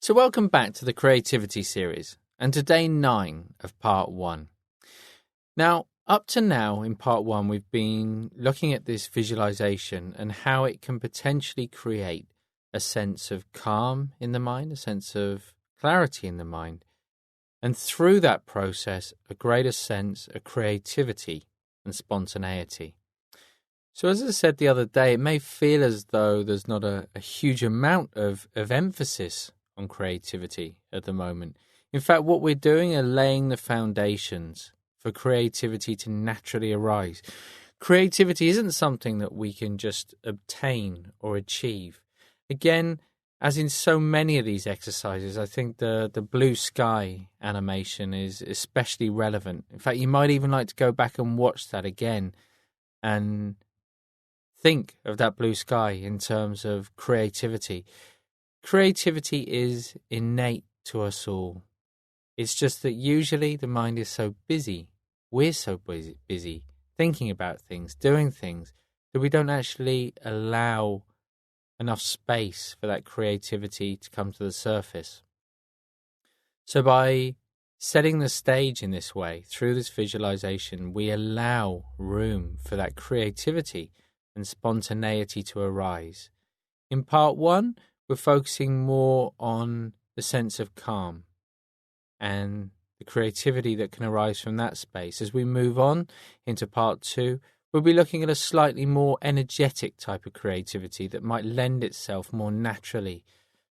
So welcome back to the Creativity series and to day 9 of part 1. Now, up to now in part 1, we've been looking at this visualization and how it can potentially create a sense of calm in the mind, a sense of clarity in the mind, and through that process, a greater sense of creativity and spontaneity. So as I said the other day, it may feel as though there's not a huge amount of emphasis on creativity at the moment. In fact, what we're doing are laying the foundations for creativity to naturally arise. Creativity isn't something that we can just obtain or achieve. Again, as in so many of these exercises, I think the blue sky animation is especially relevant. In fact, you might even like to go back and watch that again and think of that blue sky in terms of creativity. Creativity is innate to us all. It's just that usually the mind is so busy, we're so busy thinking about things, doing things, that we don't actually allow enough space for that creativity to come to the surface. So by setting the stage in this way, through this visualization, we allow room for that creativity and spontaneity to arise. In part 1, we're focusing more on the sense of calm and the creativity that can arise from that space. As we move on into part 2, we'll be looking at a slightly more energetic type of creativity that might lend itself more naturally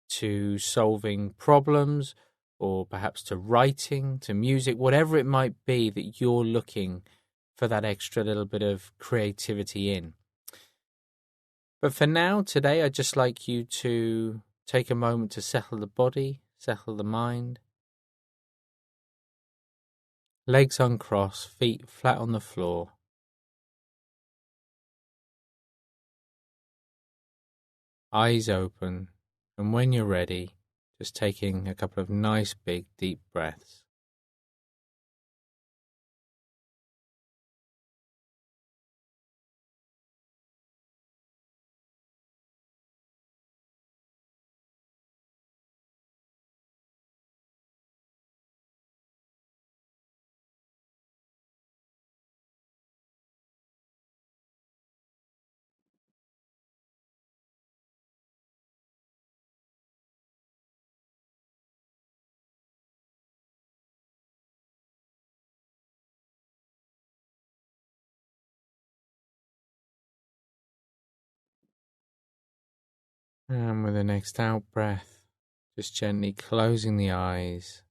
to solving problems, or perhaps to writing, to music, whatever it might be that you're looking for that extra little bit of creativity in. But for now, today, I'd just like you to take a moment to settle the body, settle the mind. Legs uncrossed, feet flat on the floor. Eyes open, and when you're ready, just taking a couple of nice big deep breaths. And with the next out breath, just gently closing the eyes,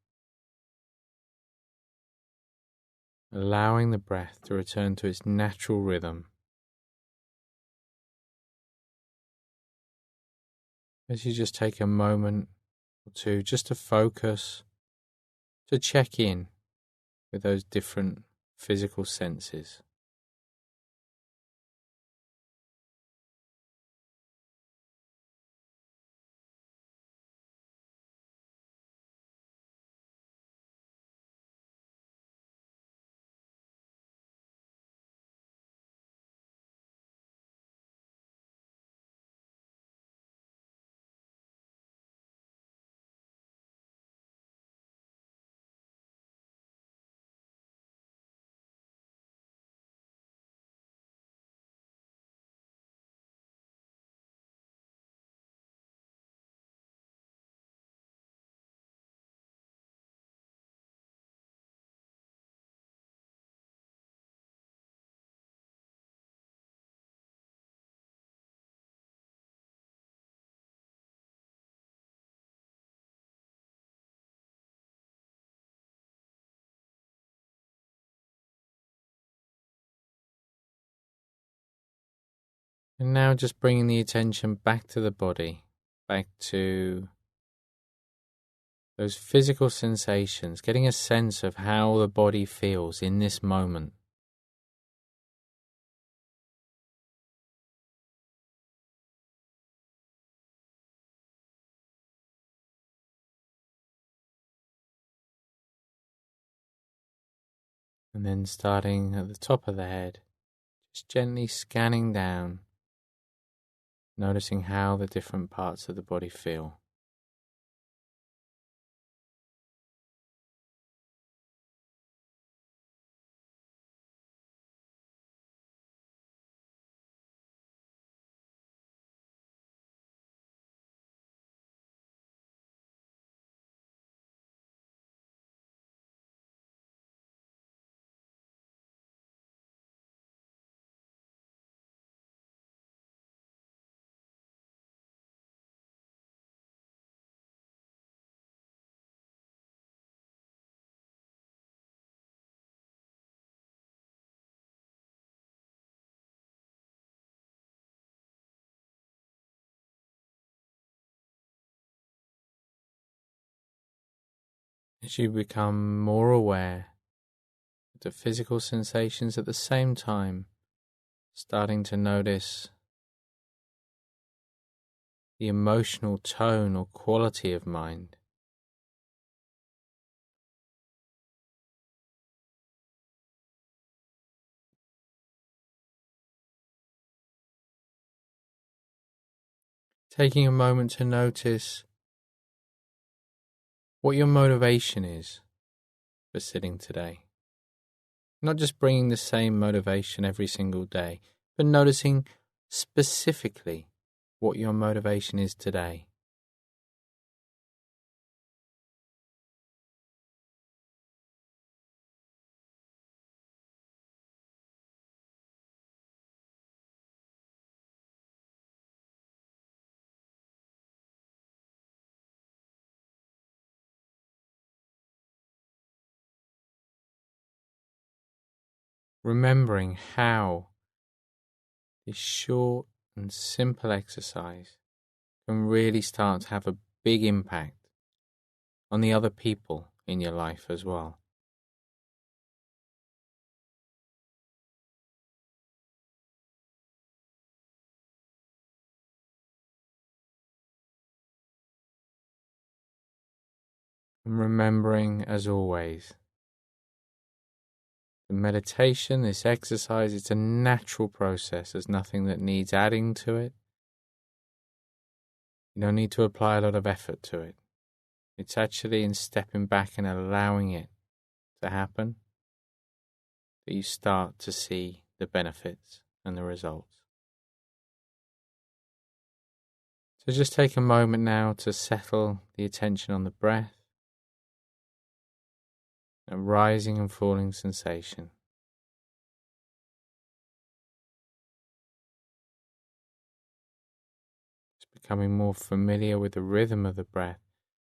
allowing the breath to return to its natural rhythm. As you just take a moment or two just to focus, to check in with those different physical senses. And now just bringing the attention back to the body, back to those physical sensations, getting a sense of how the body feels in this moment. And then starting at the top of the head, just gently scanning down, noticing how the different parts of the body feel. as you become more aware of the physical sensations, at the same time starting to notice the emotional tone or quality of mind. Taking a moment to notice what your motivation is for sitting today. Not just bringing the same motivation every single day, but noticing specifically what your motivation is today. Remembering how this short and simple exercise can really start to have a big impact on the other people in your life as well. And remembering, as always, the meditation, this exercise, it's a natural process. There's nothing that needs adding to it. You don't need to apply a lot of effort to it. It's actually in stepping back and allowing it to happen that you start to see the benefits and the results. So just take a moment now to settle the attention on the breath, a rising and falling sensation. Just becoming more familiar with the rhythm of the breath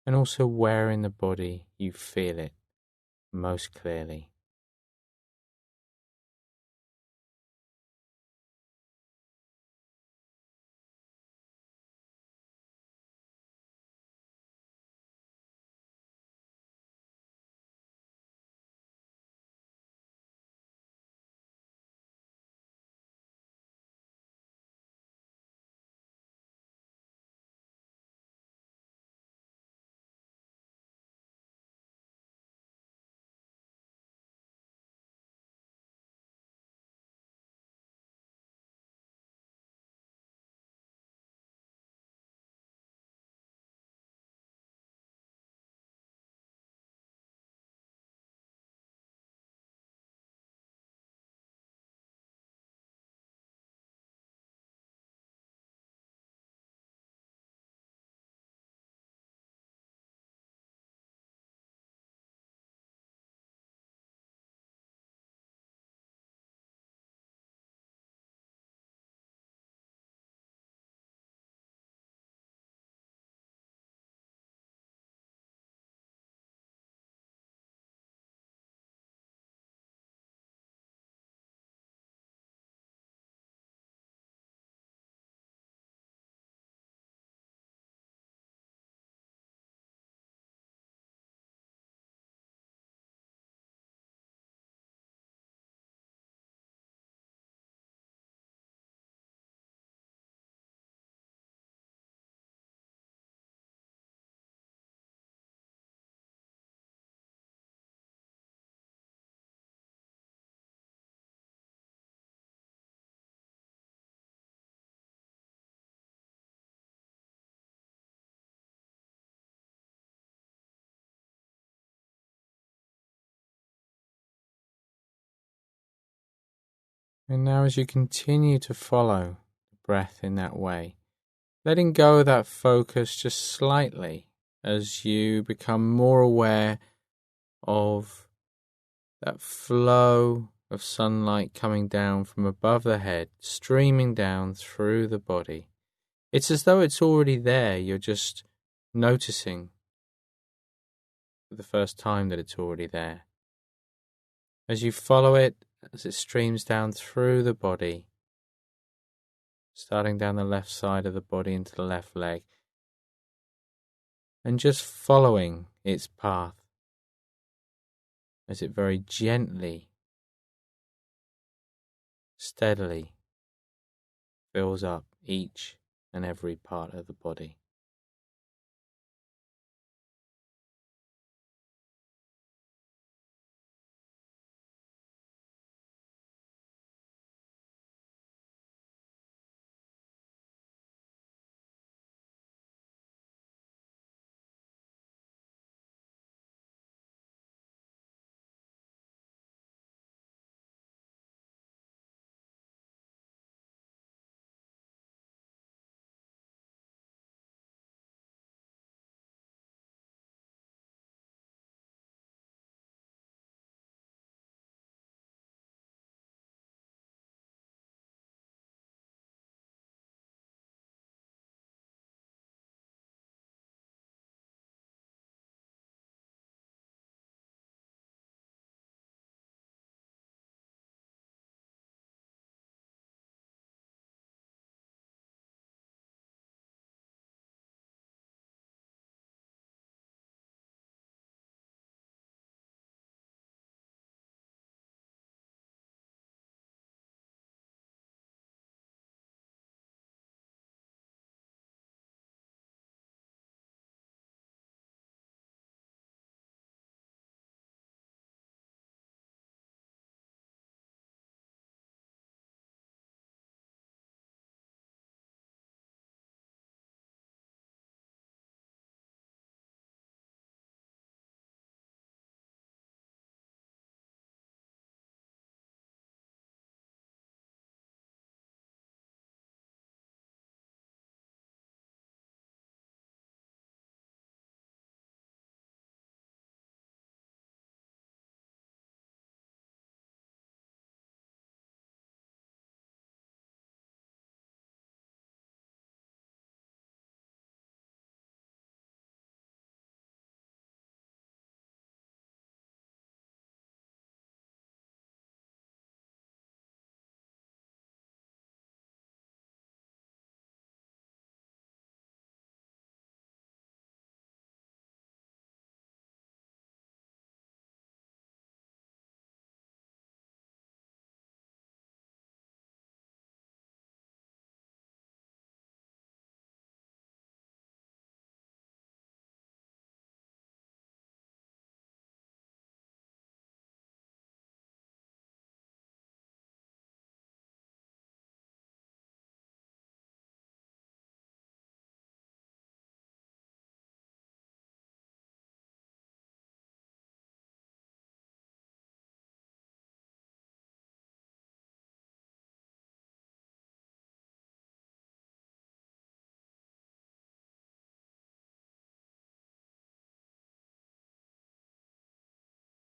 and also where in the body you feel it most clearly. And now as you continue to follow the breath in that way, letting go of that focus just slightly as you become more aware of that flow of sunlight coming down from above the head, streaming down through the body. It's as though it's already there. You're just noticing for the first time that it's already there. As you follow it, as it streams down through the body, starting down the left side of the body into the left leg, and just following its path, as it very gently, steadily fills up each and every part of the body.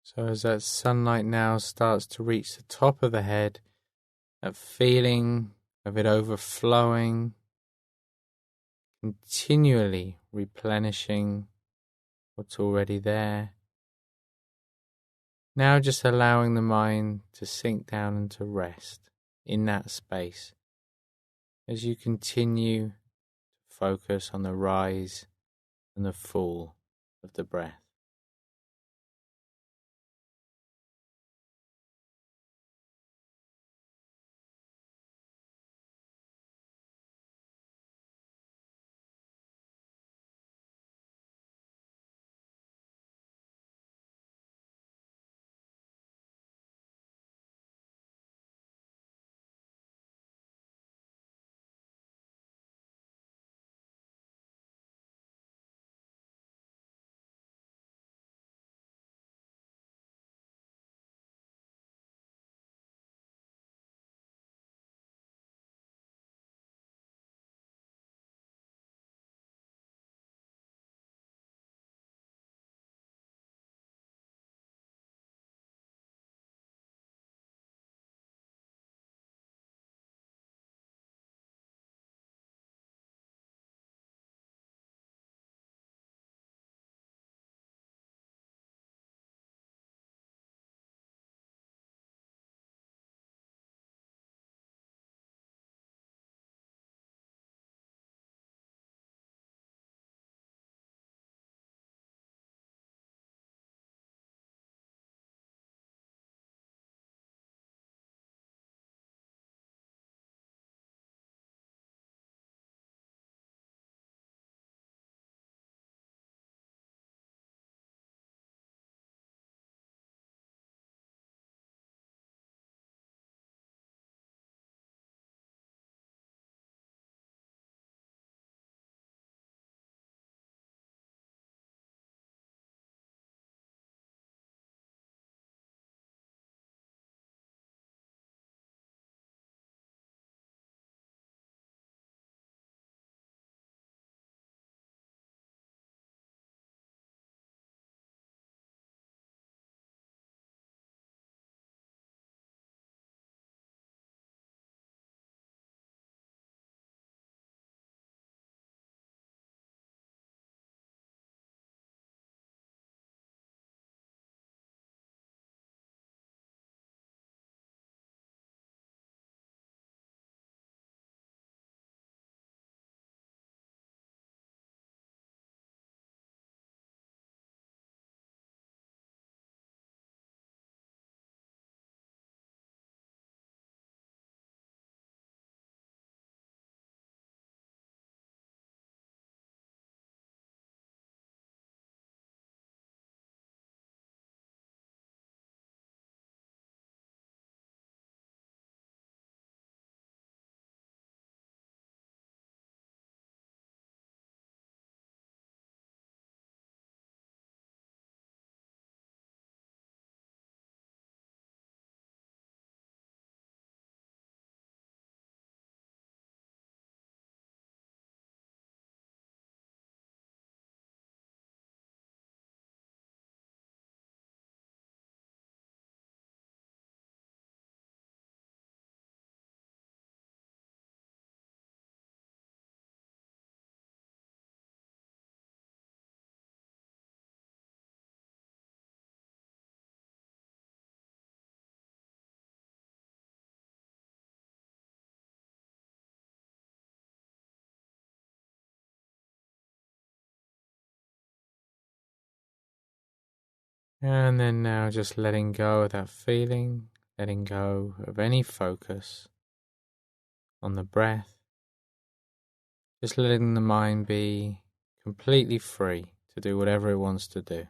So as that sunlight now starts to reach the top of the head, that feeling of it overflowing, continually replenishing what's already there. Now just allowing the mind to sink down and to rest in that space as you continue to focus on the rise and the fall of the breath. And then now just letting go of that feeling, letting go of any focus on the breath, just letting the mind be completely free to do whatever it wants to do.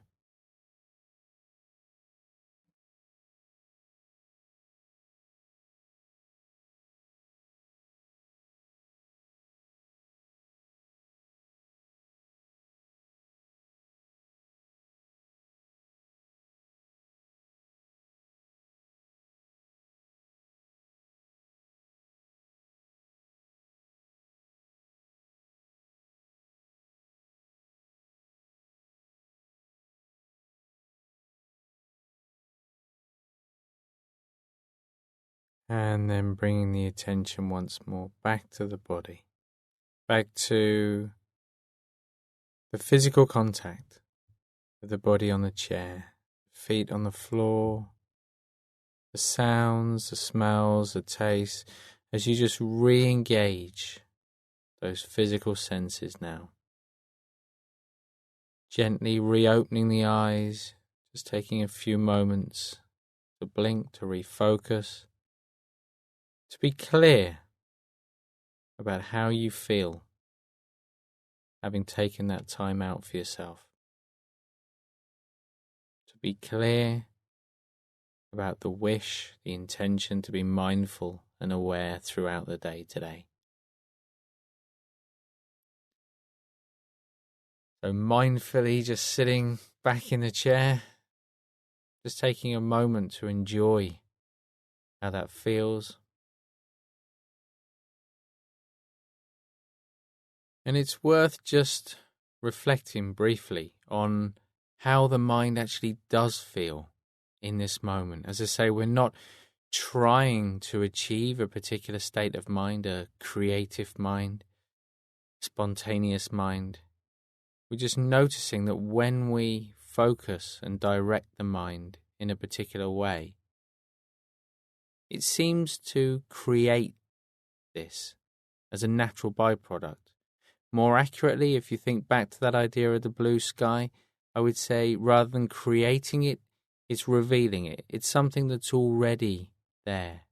And then bringing the attention once more back to the body, back to the physical contact of the body on the chair, feet on the floor, the sounds, the smells, the tastes, as you just re-engage those physical senses now. Gently reopening the eyes, just taking a few moments to blink, to refocus, to be clear about how you feel having taken that time out for yourself. To be clear about the wish, the intention to be mindful and aware throughout the day today. So mindfully just sitting back in the chair, just taking a moment to enjoy how that feels. And it's worth just reflecting briefly on how the mind actually does feel in this moment. As I say, we're not trying to achieve a particular state of mind, a creative mind, spontaneous mind. We're just noticing that when we focus and direct the mind in a particular way, it seems to create this as a natural byproduct. More accurately, if you think back to that idea of the blue sky, I would say rather than creating it, it's revealing it. It's something that's already there.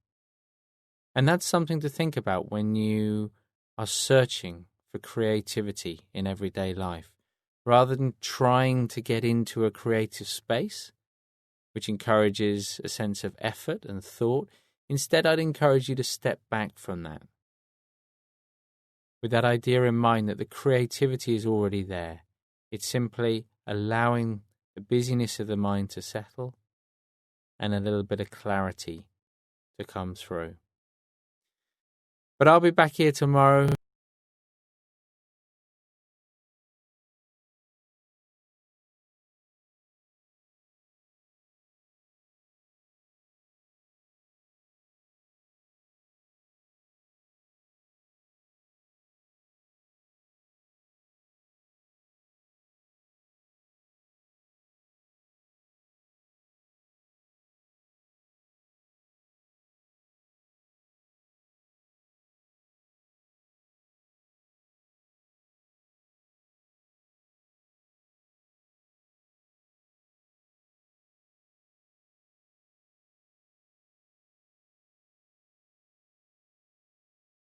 And that's something to think about when you are searching for creativity in everyday life. Rather than trying to get into a creative space, which encourages a sense of effort and thought, instead I'd encourage you to step back from that, with that idea in mind that the creativity is already there. It's simply allowing the busyness of the mind to settle and a little bit of clarity to come through. But I'll be back here tomorrow